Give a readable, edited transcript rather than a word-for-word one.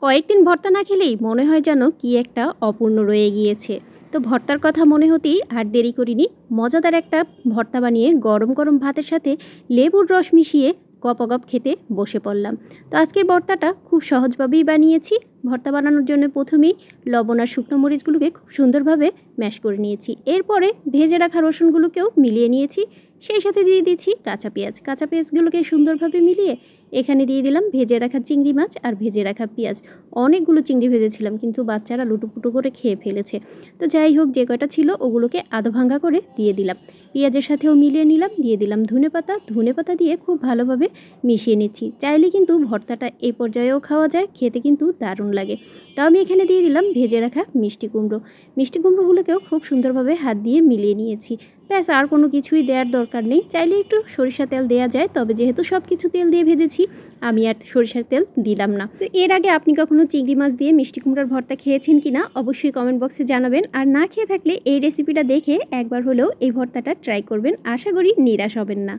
কয়েকদিন ভর্তা না খেলেই মনে হয় যেন কি একটা অপূর্ণ রয়ে গিয়েছে। তো ভর্তার কথা মনে হতেই আর দেরি করিনি, মজাদার একটা ভর্তা বানিয়ে গরম গরম ভাতের সাথে লেবুর রস মিশিয়ে গপাগপ খেতে বসে পড়লাম। তো আজকের ভর্তাটা খুব সহজভাবেই বানিয়েছি। ভর্তা বানানোর জন্য প্রথমেই লবণ আর শুকনো মরিচগুলোকে খুব সুন্দরভাবে ম্যাশ করে নিয়েছি। এরপরে ভেজে রাখা রসুনগুলোকেও মিলিয়ে নিয়েছি। সেই সাথে দিয়ে দিয়েছি কাঁচা পেঁয়াজ। কাঁচা পেঁয়াজগুলোকে সুন্দরভাবে মিলিয়ে এখানে দিয়ে দিলাম ভেজে রাখা চিংড়ি মাছ আর ভেজে রাখা পেঁয়াজ। অনেকগুলো চিংড়ি ভেজেছিলাম, কিন্তু বাচ্চারা লুটোপুটো করে খেয়ে ফেলেছে। তো যাই হোক, যে কয়টা ছিল ওগুলোকে আধা ভাঙ্গা করে দিয়ে দিলাম। পেঁয়াজের সাথেও মিলিয়ে নিলাম, দিয়ে দিলাম ধনেপাতা দিয়ে খুব ভালোভাবে মিশিয়ে নিচ্ছি। চাইলে কিন্তু ভর্তাটা এই পর্যায়েও খাওয়া যায়, খেতে কিন্তু দারুণ লাগে। তো আমি এখানে দিয়ে দিলাম ভেজে রাখা মিষ্টি কুমড়ো। মিষ্টি কুমড়োগুলোকেও খুব সুন্দরভাবে হাত দিয়ে মিলিয়ে নিয়েছি। ব্যাস, আর কোনো কিছুই দেওয়ার দরকার নেই। চাইলে একটু সরিষা তেল দেওয়া যায়, তবে যেহেতু সব কিছু তেল দিয়ে ভেজেছি আমি আর সরিষার তেল দিলাম না। তো এর আগে আপনি কখনো চিংড়ি মাছ দিয়ে মিষ্টি কুমড়োর ভর্তা খেয়েছেন কিনা অবশ্যই কমেন্ট বক্সে জানাবেন। আর না খেয়ে থাকলে এই রেসিপিটা দেখে একবার হলেও এই ভর্তাটা ট্রাই করবেন। আশা করি নিরাশ হবেন না।